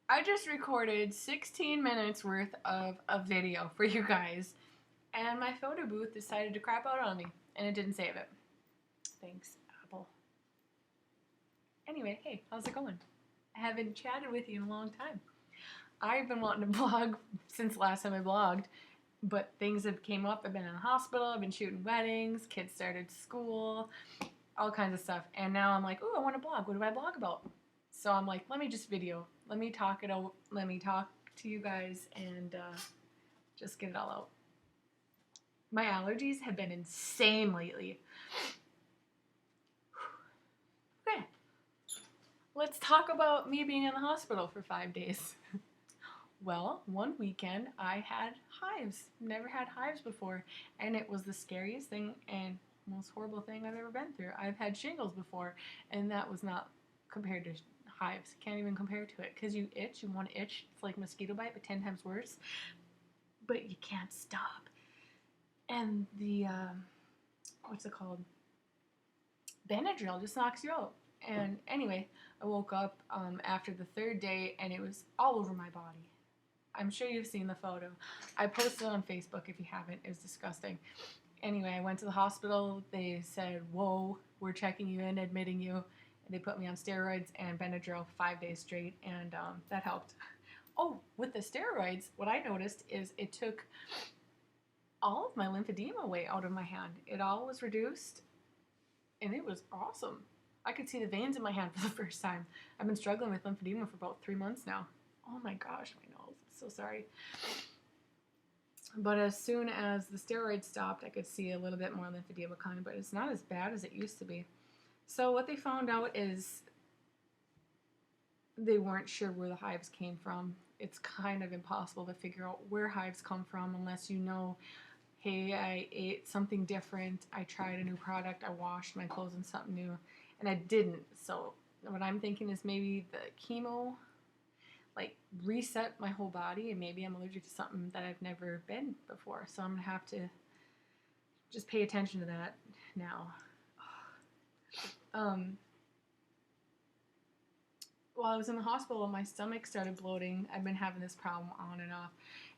I just recorded 16 minutes worth of a video for you guys, and my photo booth decided to crap out on me, and it didn't save it. Thanks, Apple. Anyway, hey, how's it going? I haven't chatted with you in a long time. I've been wanting to blog since last time I blogged, but things have came up. I've been in the hospital, I've been shooting weddings, kids started school, all kinds of stuff, and now I'm like, ooh, I want to blog. What do I blog about? So I'm like, let me just video. Let me talk it out. Let me talk to you guys and just get it all out. My allergies have been insane lately. Okay. Let's talk about me being in the hospital for 5 days. Well, one weekend I had hives. Never had hives before. And it was the scariest thing and most horrible thing I've ever been through. I've had shingles before, and that was not compared to hives. Can't even compare to it, because you itch, you want to itch. It's like mosquito bite, but 10 times worse. But you can't stop. And the, what's it called? Benadryl just knocks you out. And anyway, I woke up after the third day, and it was all over my body. I'm sure you've seen the photo. I posted it on Facebook if you haven't. It was disgusting. Anyway, I went to the hospital. They said, whoa, we're checking you in, admitting you. They put me on steroids and Benadryl 5 days straight, and that helped. Oh, with the steroids, what I noticed is it took all of my lymphedema away out of my hand. It all was reduced, and it was awesome. I could see the veins in my hand for the first time. I've been struggling with lymphedema for about 3 months now. Oh my gosh, my nose. I'm so sorry. But as soon as the steroids stopped, I could see a little bit more lymphedema coming, but it's not as bad as it used to be. So what they found out is they weren't sure where the hives came from. It's kind of impossible to figure out where hives come from unless you know, hey, I ate something different, I tried a new product, I washed my clothes in something new, and I didn't. So what I'm thinking is maybe the chemo like reset my whole body, and maybe I'm allergic to something that I've never been before. So I'm gonna have to just pay attention to that now. While I was in the hospital, my stomach started bloating. I've been having this problem on and off,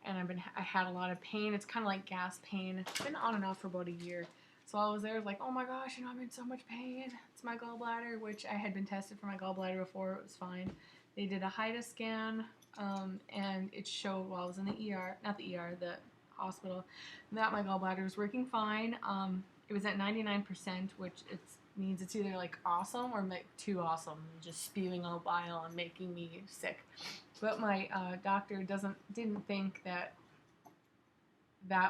and I had a lot of pain. It's kind of like gas pain. It's been on and off for about a year. So I was there, I was like, oh my gosh, I'm in so much pain. It's my gallbladder, which I had been tested for my gallbladder before. It was fine. They did a HIDA scan, and it showed while I was in the ER, not the ER, the hospital, that my gallbladder was working fine. It was at 99%, which means it's either like awesome or like too awesome, just spewing out bile and making me sick. But my doctor didn't think that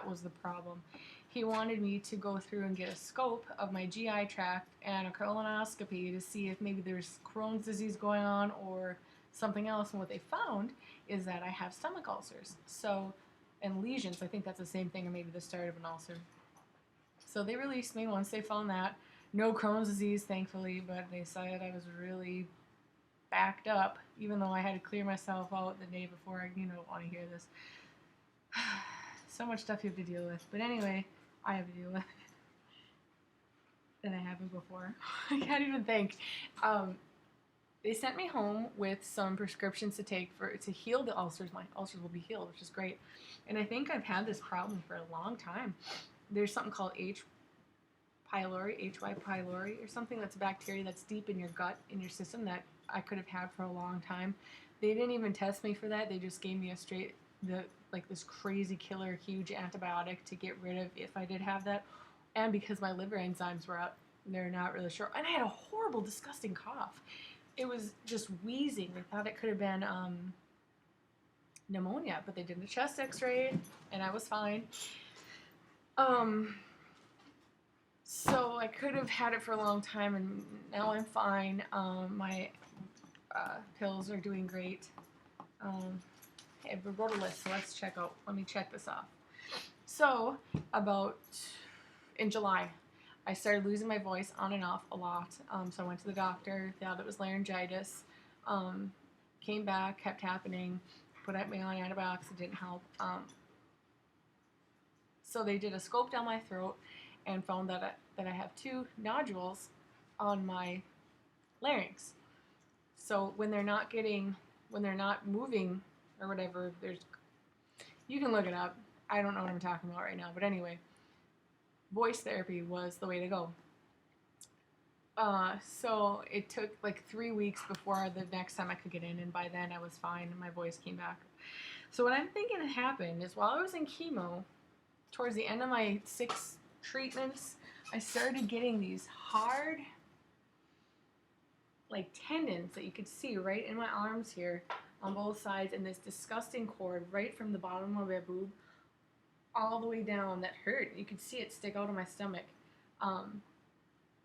was the problem. He wanted me to go through and get a scope of my GI tract and a colonoscopy to see if maybe there's Crohn's disease going on or something else. And what they found is that I have stomach ulcers. So, and lesions. I think that's the same thing, or maybe the start of an ulcer. So they released me once they found that. No Crohn's disease, thankfully, but they said I was really backed up, even though I had to clear myself out the day before. I don't want to hear this. So much stuff you have to deal with. But anyway, I have to deal with it. That I haven't before. I can't even think. They sent me home with some prescriptions to take to heal the ulcers. My ulcers will be healed, which is great. And I think I've had this problem for a long time. There's something called H. pylori, HY pylori, or something that's a bacteria that's deep in your gut, in your system, that I could have had for a long time. They didn't even test me for that. They just gave me this crazy killer huge antibiotic to get rid of if I did have that. And because my liver enzymes were up, they're not really sure. And I had a horrible, disgusting cough. It was just wheezing. They thought it could have been pneumonia, but they did a chest x-ray, and I was fine. So I could have had it for a long time, and now I'm fine. My pills are doing great. I wrote a list, so let me check this off. So about in July, I started losing my voice on and off a lot. So I went to the doctor, thought it was laryngitis. Came back, kept happening, put me on antibiotics, it didn't help. So they did a scope down my throat and found that I have 2 nodules on my larynx. So when they're not getting when they're not moving or whatever. You can look it up. I don't know what I'm talking about right now, but anyway, voice therapy was the way to go. So it took like 3 weeks before the next time I could get in, and by then I was fine and my voice came back. So what I'm thinking happened is while I was in chemo, towards the end of my 6 treatments, I started getting these hard, like tendons that you could see right in my arms here on both sides, and this disgusting cord right from the bottom of my boob all the way down that hurt. You could see it stick out of my stomach.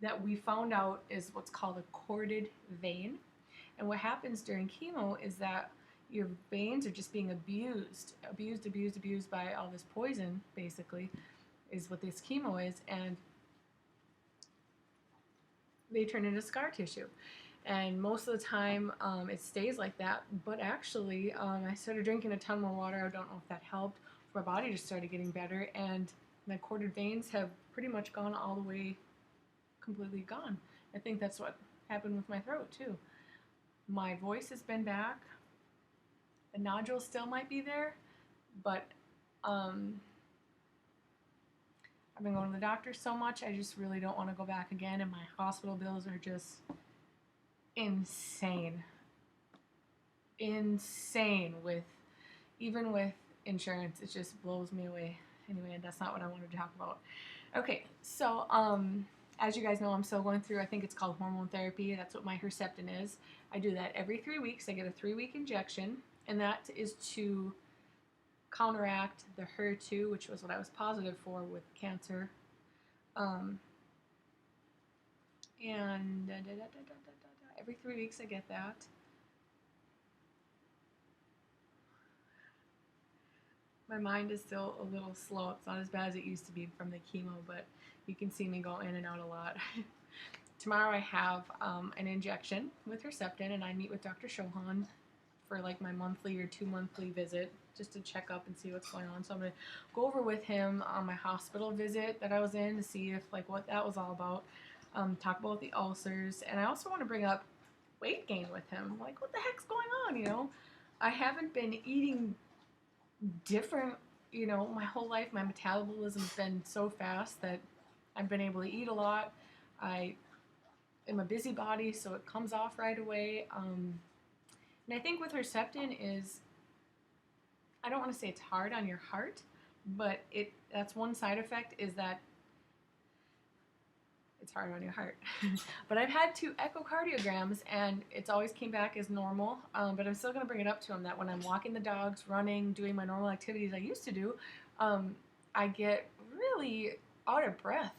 That we found out is what's called a corded vein. And what happens during chemo is that your veins are just being abused by all this poison, basically, is what this chemo is, and they turn into scar tissue. And most of the time, it stays like that. But actually, I started drinking a ton more water. I don't know if that helped. My body just started getting better, and my corded veins have pretty much gone all the way, completely gone. I think that's what happened with my throat too. My voice has been back. The nodules still might be there, but I've been going to the doctor so much, I just really don't want to go back again, and my hospital bills are just insane. Insane even with insurance. It just blows me away. Anyway, that's not what I wanted to talk about. Okay, so as you guys know, I'm still going through, I think it's called hormone therapy. That's what my Herceptin is. I do that every 3 weeks. I get a 3-week injection, and that is to counteract the HER2, which was what I was positive for with cancer. And every 3 weeks I get that. My mind is still a little slow. It's not as bad as it used to be from the chemo, but you can see me go in and out a lot. Tomorrow I have an injection with Herceptin, and I meet with Dr. Shohan for like my monthly or 2-monthly visit just to check up and see what's going on. So I'm going to go over with him on my hospital visit that I was in to see if like what that was all about. Talk about the ulcers, and I also want to bring up weight gain with him. Like, what the heck's going on, you know? I haven't been eating different, you know, my whole life. My metabolism's been so fast that I've been able to eat a lot. I am a busybody, so it comes off right away. And I think with Herceptin is, I don't want to say it's hard on your heart, but that's one side effect, is that it's hard on your heart. But I've had 2 echocardiograms, and it's always came back as normal. But I'm still going to bring it up to him that when I'm walking the dogs, running, doing my normal activities I used to do, I get really out of breath.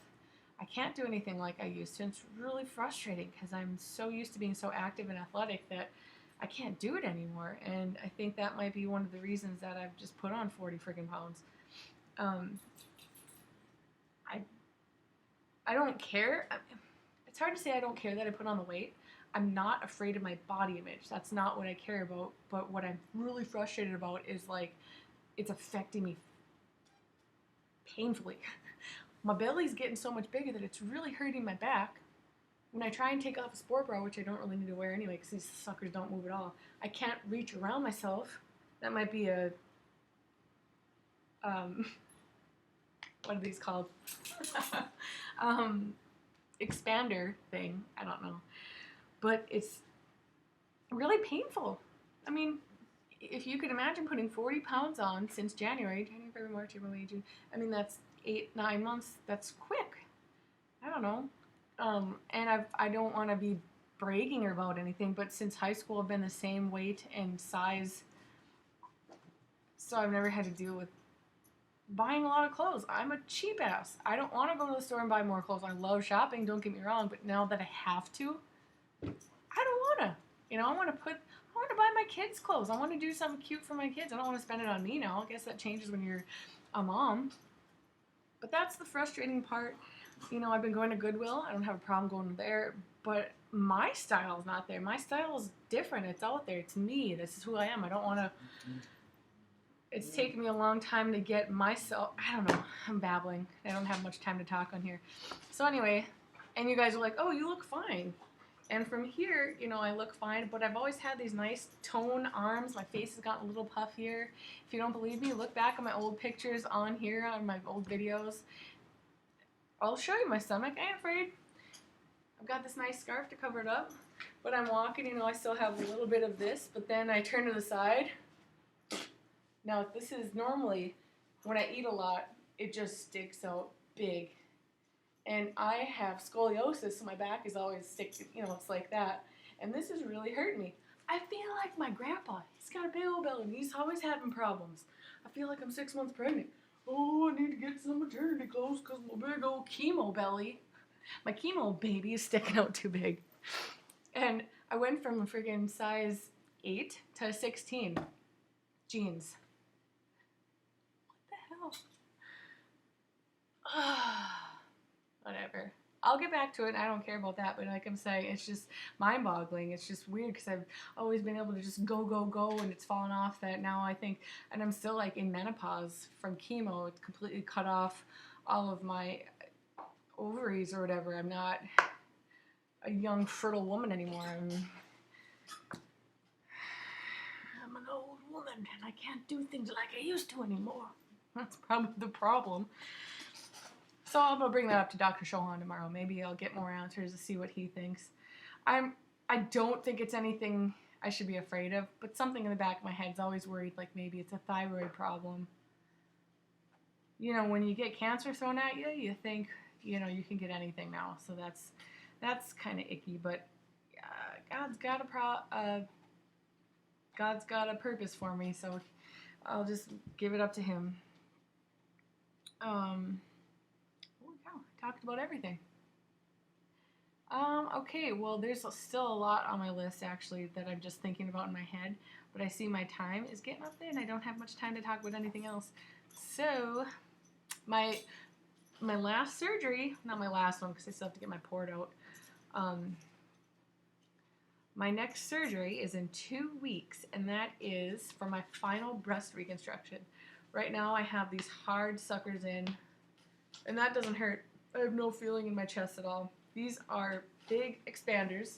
I can't do anything like I used to. And it's really frustrating because I'm so used to being so active and athletic that I can't do it anymore. And I think that might be one of the reasons that I've just put on 40 freaking pounds. I don't care. It's hard to say I don't care that I put on the weight. I'm not afraid of my body image. That's not what I care about. But what I'm really frustrated about is like it's affecting me painfully. My belly's getting so much bigger that it's really hurting my back. When I try and take off a sport bra, which I don't really need to wear anyway because these suckers don't move at all, I can't reach around myself. That might be a what are these called? Expander thing. I don't know. But it's really painful. I mean, if you could imagine putting 40 pounds on since January, February, March, April, May, June. I mean, that's 8-9 months. That's quick. I don't know. And I don't want to be bragging about anything, but since high school I've been the same weight and size, so I've never had to deal with buying a lot of clothes. I'm a cheap ass. I don't want to go to the store and buy more clothes. I love shopping, don't get me wrong, but now that I have to, I don't want to. You know, I want to buy my kids clothes. I want to do something cute for my kids. I don't want to spend it on me now. I guess that changes when you're a mom. But that's the frustrating part. You know, I've been going to Goodwill. I don't have a problem going there, but my style is not there. My style is different. It's out there. It's me. This is who I am. I don't want to. It's taken me a long time to get myself. I don't know. I'm babbling. I don't have much time to talk on here. So anyway, and you guys are like, "Oh, you look fine." And from here, you know, I look fine, but I've always had these nice toned arms. My face has gotten a little puffier. If you don't believe me, look back at my old pictures on here, on my old videos. I'll show you my stomach. I ain't afraid. I've got this nice scarf to cover it up. But I'm walking, you know, I still have a little bit of this, but then I turn to the side. Now, this is normally, when I eat a lot, it just sticks out big. And I have scoliosis, so my back is always sticking, you know, it's like that. And this is really hurting me. I feel like my grandpa. He's got a big old belly, and he's always having problems. I feel like I'm 6 months pregnant. Oh, I need to get some maternity clothes because my big old chemo belly, my chemo baby is sticking out too big. And I went from a friggin' size 8 to 16 jeans. What the hell? Whatever. I'll get back to it. I don't care about that, but like I'm saying, it's just mind-boggling. It's just weird because I've always been able to just go, and it's fallen off that now I think, and I'm still like in menopause from chemo. It's completely cut off all of my ovaries or whatever. I'm not a young, fertile woman anymore. I'm an old woman and I can't do things like I used to anymore. That's probably the problem. So I'm going to bring that up to Dr. Chauhan tomorrow. Maybe I'll get more answers to see what he thinks. I don't think it's anything I should be afraid of, but something in the back of my head's always worried, like maybe it's a thyroid problem. You know, when you get cancer thrown at you, you think, you know, you can get anything now. So that's kind of icky, but God's got a purpose for me, so I'll just give it up to him. Talked about everything. Okay, well, there's still a lot on my list, actually, that I'm just thinking about in my head, but I see my time is getting up there, and I don't have much time to talk about anything else. So, my last surgery, not my last one, because I still have to get my port out, my next surgery is in 2 weeks, and that is for my final breast reconstruction. Right now, I have these hard suckers in, and that doesn't hurt. I have no feeling in my chest at all. These are big expanders.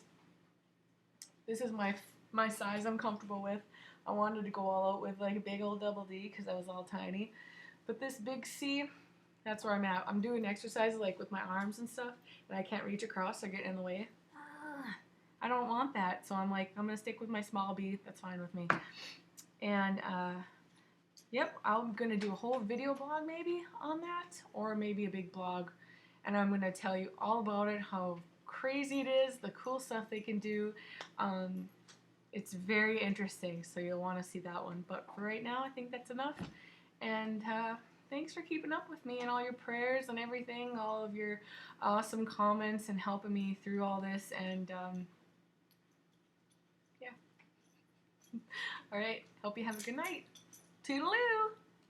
This is my size I'm comfortable with. I wanted to go all out with like a big old double D because I was all tiny. But this big C, that's where I'm at. I'm doing exercises like with my arms and stuff, and I can't reach across or get in the way. I don't want that, so I'm like, I'm going to stick with my small B. That's fine with me. And, yep, I'm going to do a whole video blog maybe on that, or maybe a big blog. And I'm going to tell you all about it, how crazy it is, the cool stuff they can do. It's very interesting, so you'll want to see that one. But for right now, I think that's enough. And thanks for keeping up with me and all your prayers and everything, all of your awesome comments and helping me through all this. And yeah. All right. Hope you have a good night. Toodaloo!